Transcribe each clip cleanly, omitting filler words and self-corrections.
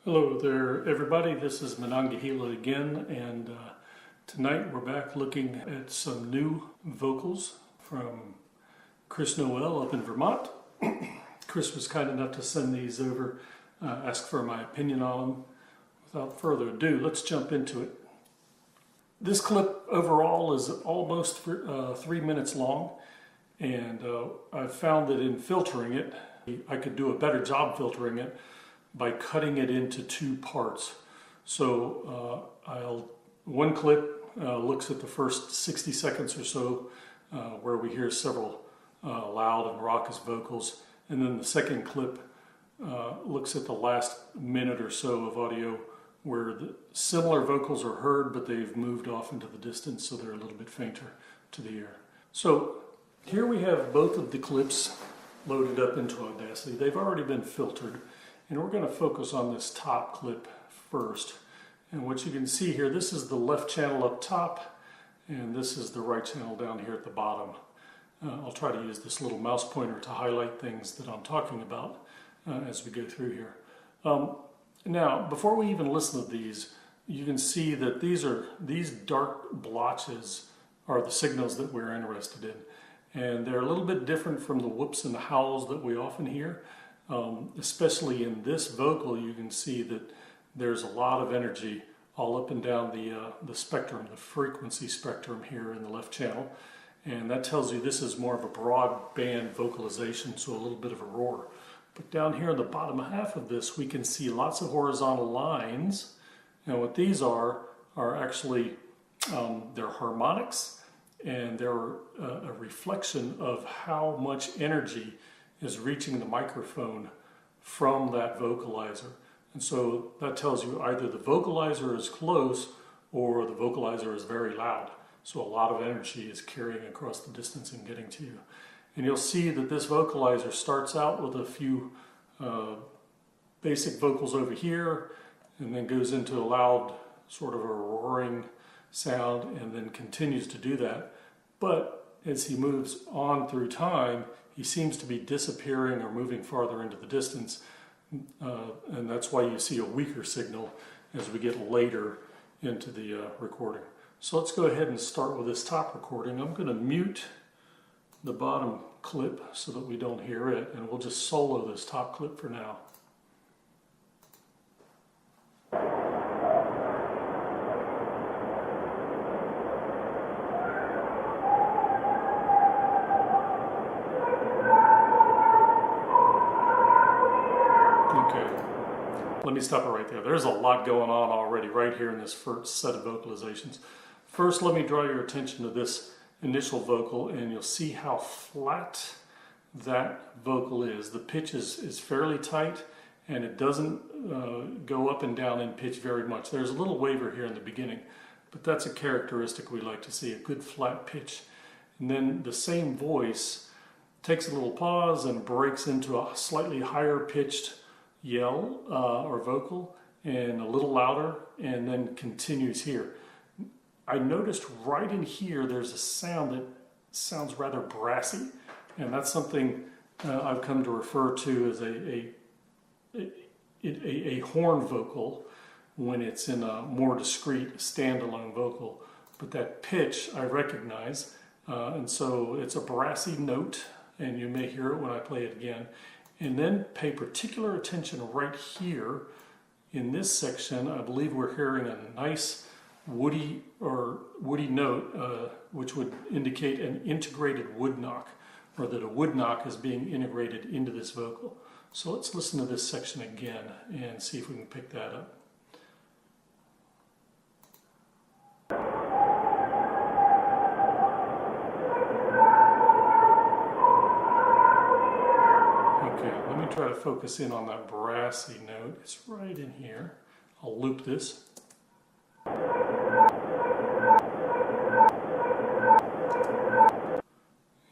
Hello there everybody, this is Monongahela again, and tonight we're back looking at some new vocals from Chris Noel up in Vermont. Chris was kind enough to send these over, ask for my opinion on them. Without further ado, let's jump into it. This clip overall is almost 3 minutes long, and I've found that in filtering it, I could do a better job filtering it by cutting it into two parts. So one clip looks at the first 60 seconds or so where we hear several loud and raucous vocals, and then the second clip looks at the last minute or so of audio where the similar vocals are heard, but they've moved off into the distance, so they're a little bit fainter to the ear. So here we have both of the clips loaded up into Audacity. They've already been filtered. And we're going to focus on this top clip first. And what you can see here, this is the left channel up top, and this is the right channel down here at the bottom. I'll try to use this little mouse pointer to highlight things that I'm talking about as we go through here. Now, before we even listen to these, you can see that these dark blotches are the signals that we're interested in. And they're a little bit different from the whoops and the howls that we often hear. Especially in this vocal, you can see that there's a lot of energy all up and down the spectrum, the frequency spectrum here in the left channel. And that tells you this is more of a broadband vocalization, so a little bit of a roar. But down here in the bottom half of this, we can see lots of horizontal lines. And what these are actually, they're harmonics, and they're a reflection of how much energy is reaching the microphone from that vocalizer. And so that tells you either the vocalizer is close or the vocalizer is very loud. So a lot of energy is carrying across the distance and getting to you. And you'll see that this vocalizer starts out with a few basic vocals over here, and then goes into a loud sort of a roaring sound, and then continues to do that. But as he moves on through time, he seems to be disappearing or moving farther into the distance, and that's why you see a weaker signal as we get later into the recording. So let's go ahead and start with this top recording. I'm going to mute the bottom clip so that we don't hear it, and we'll just solo this top clip for now. Let me stop it right there. There's a lot going on already right here in this first set of vocalizations. First, let me draw your attention to this initial vocal, and you'll see how flat that vocal is. The pitch is fairly tight, and it doesn't go up and down in pitch very much. There's a little waver here in the beginning, but that's a characteristic we like to see, a good flat pitch. And then the same voice takes a little pause and breaks into a slightly higher pitched yell or vocal, and a little louder, and then continues here. I noticed right in here there's a sound that sounds rather brassy, and that's something I've come to refer to as a horn vocal when it's in a more discrete standalone vocal. But that pitch I recognize, and so it's a brassy note, and you may hear it when I play it again. And then pay particular attention right here in this section. I believe we're hearing a nice woody note, which would indicate an integrated wood knock, or that a wood knock is being integrated into this vocal. So let's listen to this section again and see if we can pick that up. Try to focus in on that brassy note. It's right in here. I'll loop this.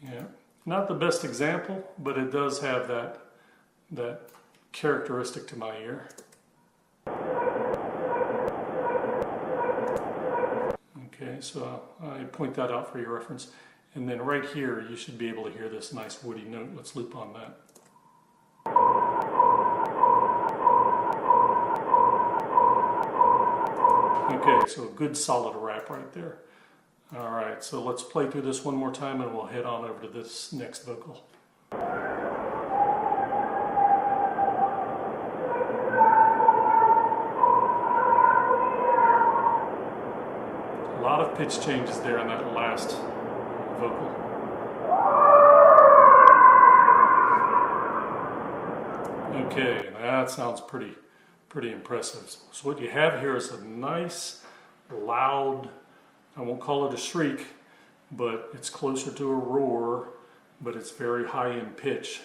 Yeah, not the best example, but it does have that characteristic to my ear. Okay, so I point that out for your reference. And then right here, you should be able to hear this nice woody note. Let's loop on that. Okay, so a good solid rap right there. All right, so let's play through this one more time and we'll head on over to this next vocal. A lot of pitch changes there in that last vocal. Okay, that sounds pretty impressive. So what you have here is a nice, loud, I won't call it a shriek, but it's closer to a roar, but it's very high in pitch,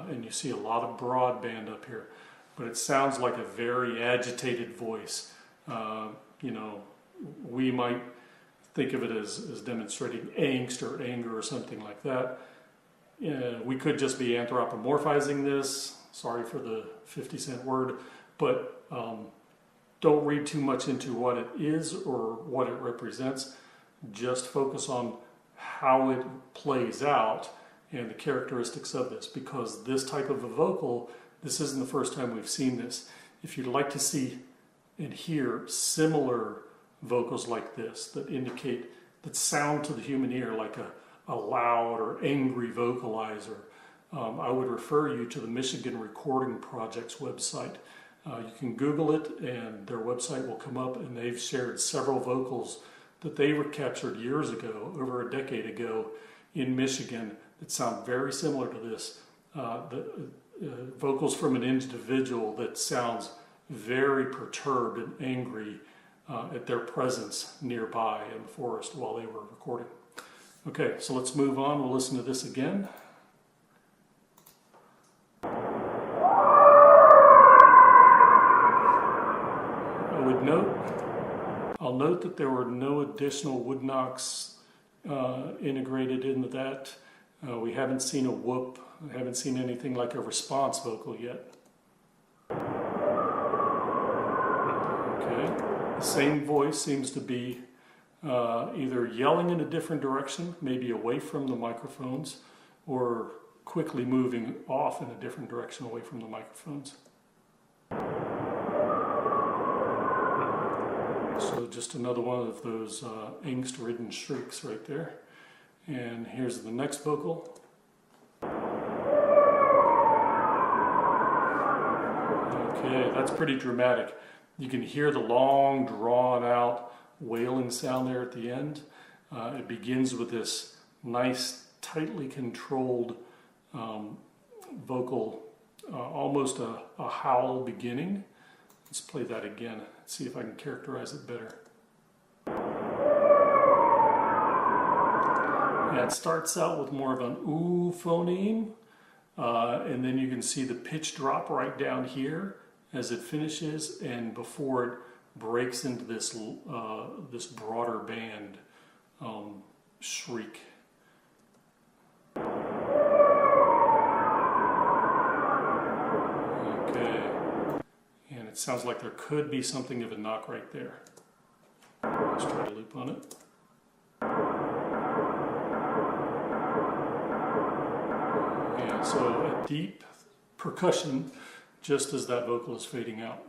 and you see a lot of broadband up here. But it sounds like a very agitated voice. You know, we might think of it as demonstrating angst or anger or something like that. We could just be anthropomorphizing this. Sorry for the 50-cent word, but don't read too much into what it is or what it represents. Just focus on how it plays out and the characteristics of this, because this type of a vocal, this isn't the first time we've seen this. If you'd like to see and hear similar vocals like this that indicate, that sound to the human ear like a loud or angry vocalizer, I would refer you to the Michigan Recording Project's website. You can Google it and their website will come up, and they've shared several vocals that they were captured years ago, over a decade ago, in Michigan that sound very similar to this. Vocals from an individual that sounds very perturbed and angry at their presence nearby in the forest while they were recording. Okay, so let's move on. We'll listen to this again. I'll note that there were no additional wood knocks integrated into that. We haven't seen a whoop. We haven't seen anything like a response vocal yet. Okay, the same voice seems to be either yelling in a different direction, maybe away from the microphones, or quickly moving off in a different direction away from the microphones. So just another one of those angst-ridden shrieks right there. And here's the next vocal. Okay, that's pretty dramatic. You can hear the long, drawn-out wailing sound there at the end. It begins with this nice, tightly controlled vocal, almost a howl beginning. Let's play that again, see if I can characterize it better. Yeah, it starts out with more of an ooh phoneme, and then you can see the pitch drop right down here as it finishes, and before it breaks into this this broader band shriek. It sounds like there could be something of a knock right there. Let's try to loop on it. Yeah, so a deep percussion just as that vocal is fading out.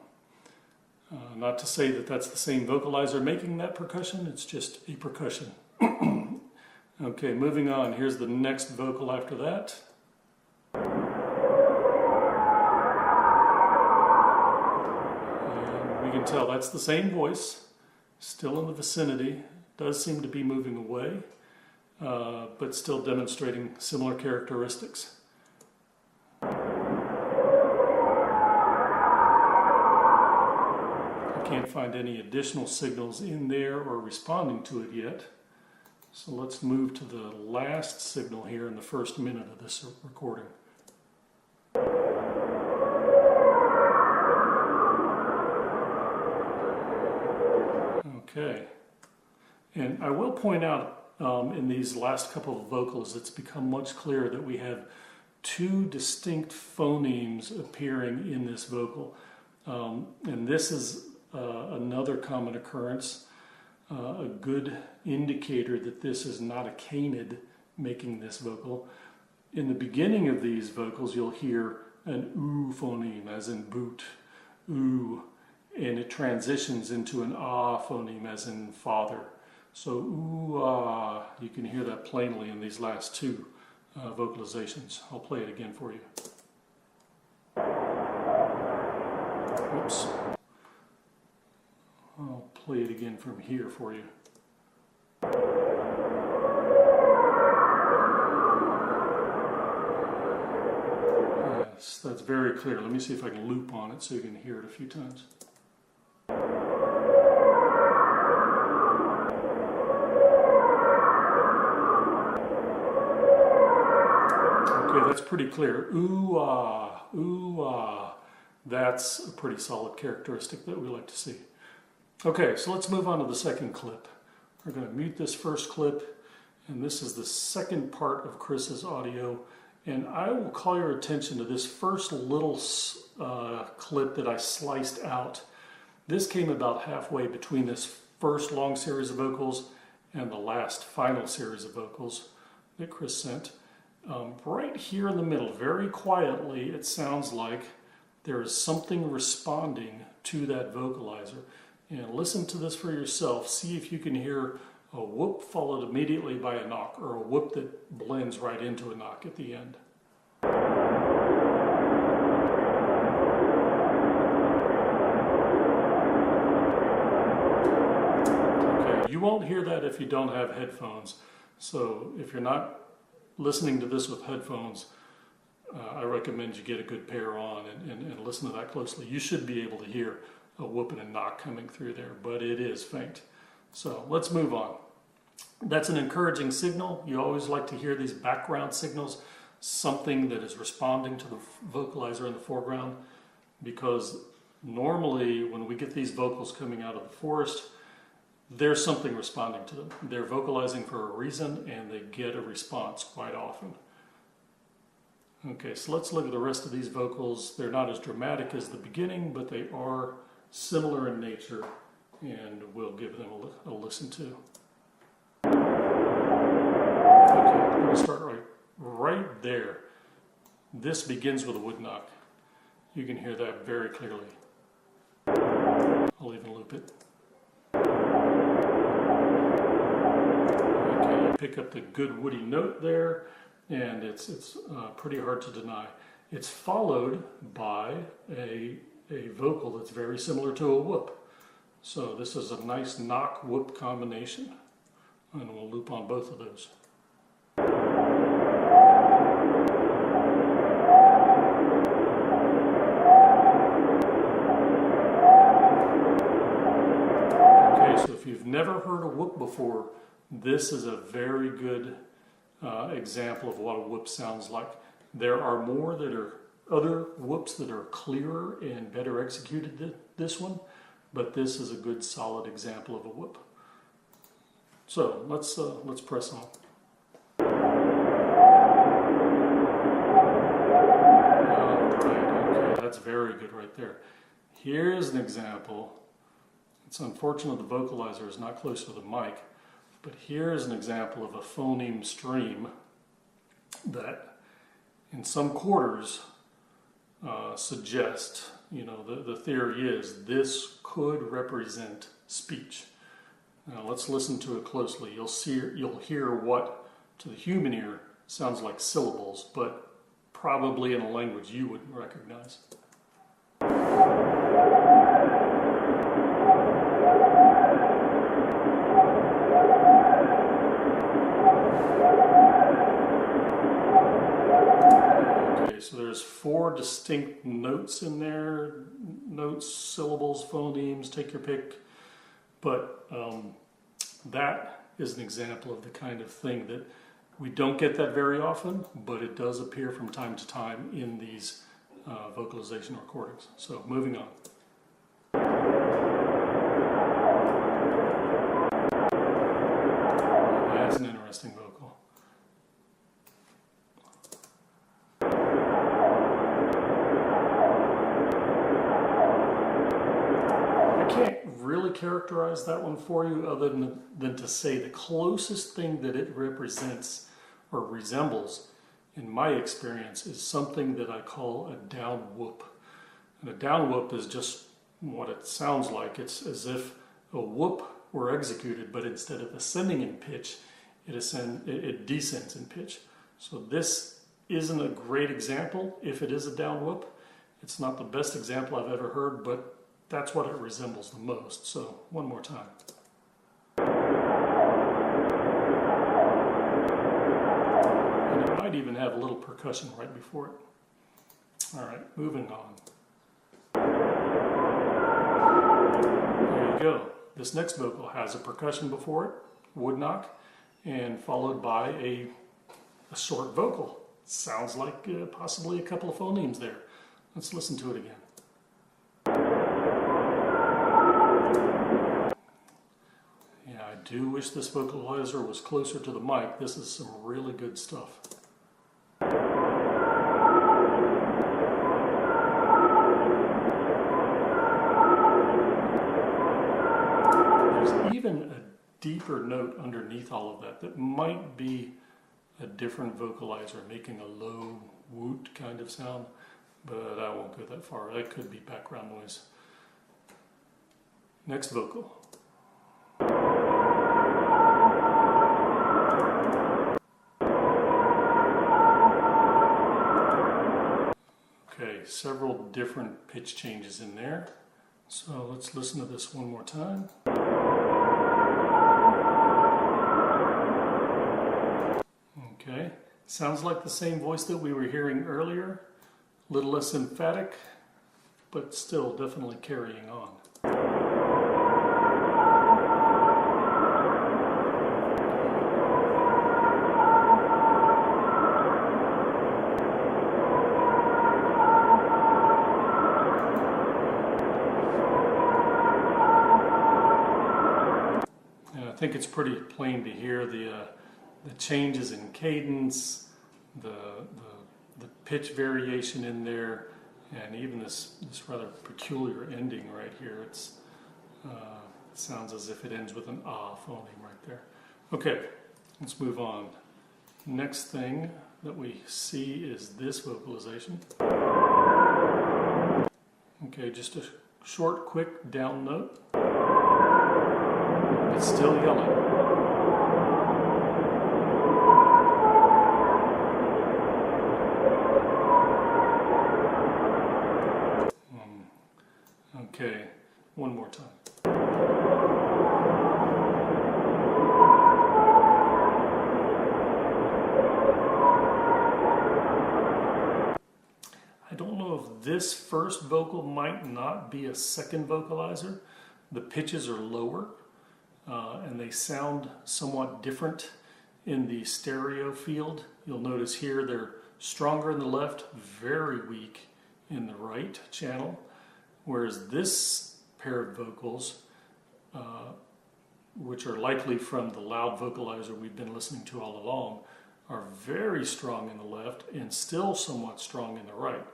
Not to say that that's the same vocalizer making that percussion, it's just a percussion. Okay, moving on. Here's the next vocal after that. You can tell that's the same voice, still in the vicinity, does seem to be moving away, but still demonstrating similar characteristics. I can't find any additional signals in there or responding to it yet, so let's move to the last signal here in the first minute of this recording. Okay, and I will point out in these last couple of vocals, it's become much clearer that we have two distinct phonemes appearing in this vocal. And this is another common occurrence, a good indicator that this is not a canid making this vocal. In the beginning of these vocals, you'll hear an oo phoneme, as in boot, oo. and it transitions into an ah phoneme, as in father. So ooh ah, you can hear that plainly in these last two vocalizations. I'll play it again for you. Oops. I'll play it again from here for you. Yes, that's very clear. Let me see if I can loop on it so you can hear it a few times. Okay, that's pretty clear. Ooh ah, ooh ah. That's a pretty solid characteristic that we like to see. Okay, so let's move on to the second clip. We're going to mute this first clip, and this is the second part of Chris's audio. And I will call your attention to this first little clip that I sliced out. This came about halfway between this first long series of vocals and the last final series of vocals that Chris sent. Right here in the middle, very quietly, it sounds like there is something responding to that vocalizer. And listen to this for yourself. See if you can hear a whoop followed immediately by a knock, or a whoop that blends right into a knock at the end. Okay, you won't hear that if you don't have headphones. So if you're not listening to this with headphones, I recommend you get a good pair on and listen to that closely. You should be able to hear a whoop and a knock coming through there, but it is faint. So let's move on. That's an encouraging signal. You always like to hear these background signals, something that is responding to the vocalizer in the foreground, because normally when we get these vocals coming out of the forest, there's something responding to them. They're vocalizing for a reason, and they get a response quite often. Okay, so let's look at the rest of these vocals. They're not as dramatic as the beginning, but they are similar in nature, and we'll give them a listen to. Okay, let me start right there. This begins with a wood knock. You can hear that very clearly. I'll even loop it. Okay, you pick up the good woody note there, and it's pretty hard to deny. It's followed by a vocal that's very similar to a whoop. So this is a nice knock-whoop combination, and we'll loop on both of those. Okay, so if you've never heard a whoop before, this is a very good example of what a whoop sounds like. There are more that are other whoops that are clearer and better executed than this one, but this is a good solid example of a whoop. So let's press on. Okay, that's very good right there. Here's an example. It's unfortunate the vocalizer is not close to the mic, but here's an example of a phoneme stream that in some quarters suggest, the theory is this could represent speech. Now let's listen to it closely. You'll hear what to the human ear sounds like syllables, but probably in a language you wouldn't recognize. So there's 4 distinct notes in there, notes, syllables, phonemes, take your pick. But that is an example of the kind of thing that we don't get that very often, but it does appear from time to time in these vocalization recordings. So moving on. That's an interesting vocal. Really characterize that one for you other than to say the closest thing that it represents or resembles in my experience is something that I call a down whoop. And a down whoop is just what it sounds like. It's as if a whoop were executed, but instead of ascending in pitch, it descends in pitch. So this isn't a great example if it is a down whoop. It's not the best example I've ever heard, but that's what it resembles the most. So one more time. And it might even have a little percussion right before it. All right, moving on. There you go. This next vocal has a percussion before it, wood knock, and followed by a short vocal. Sounds like possibly a couple of phonemes there. Let's listen to it again. Yeah, I do wish this vocalizer was closer to the mic. This is some really good stuff. There's even a deeper note underneath all of that might be a different vocalizer making a low woot kind of sound, but I won't go that far. That could be background noise. Next vocal. Okay, several different pitch changes in there. So let's listen to this one more time. Okay, sounds like the same voice that we were hearing earlier. A little less emphatic, but still definitely carrying on. And I think it's pretty plain to hear the changes in cadence, the pitch variation in there, and even this rather peculiar ending right here. It sounds as if it ends with an ah phoneme right there. Okay, let's move on. Next thing that we see is this vocalization. Okay, just a short, quick down note. It's still yelling. Okay, one more time. I don't know if this first vocal might not be a second vocalizer. The pitches are lower and they sound somewhat different in the stereo field. You'll notice here they're stronger in the left, very weak in the right channel. Whereas this pair of vocals, which are likely from the loud vocalizer we've been listening to all along, are very strong in the left and still somewhat strong in the right.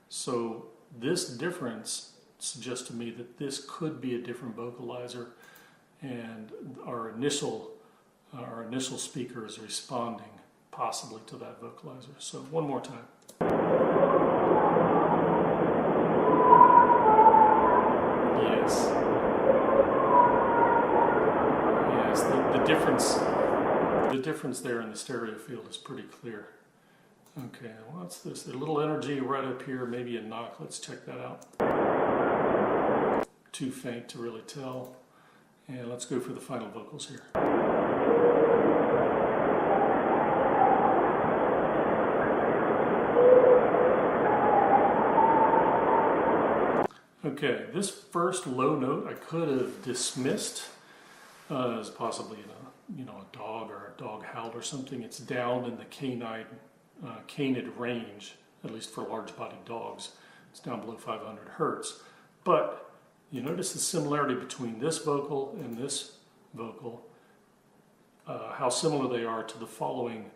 So this difference suggests to me that this could be a different vocalizer, and our initial speaker is responding possibly to that vocalizer. So one more time. The difference there in the stereo field is pretty clear. Okay, what's this? A little energy right up here, maybe a knock. Let's check that out. Too faint to really tell. And let's go for the final vocals here. Okay, this first low note I could have dismissed as possibly a dog or a dog howl or something. It's down in the canid range, at least for large-bodied dogs. It's down below 500 hertz. But you notice the similarity between this vocal and this vocal, how similar they are to the following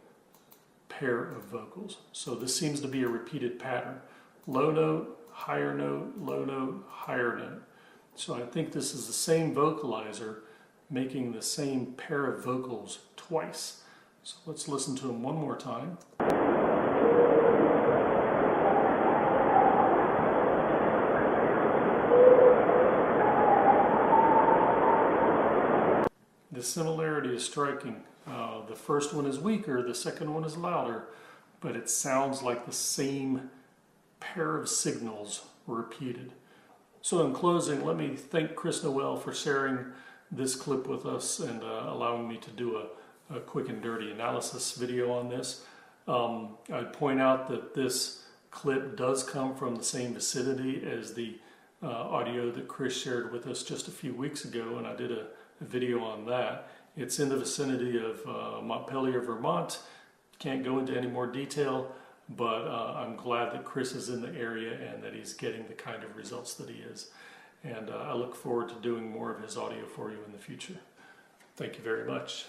pair of vocals. So this seems to be a repeated pattern. Low note, higher note, low note, higher note. So I think this is the same vocalizer making the same pair of vocals twice. So let's listen to them one more time. the similarity is striking. The first one is weaker, the second one is louder, but it sounds like the same pair of signals repeated. So in closing, let me thank Chris Noel for sharing this clip with us and allowing me to do a quick and dirty analysis video on this. I'd point out that this clip does come from the same vicinity as the audio that Chris shared with us just a few weeks ago, and I did a video on that. It's in the vicinity of Montpelier, Vermont. Can't go into any more detail, but I'm glad that Chris is in the area and that he's getting the kind of results that he is. And I look forward to doing more of his audio for you in the future. Thank you very much.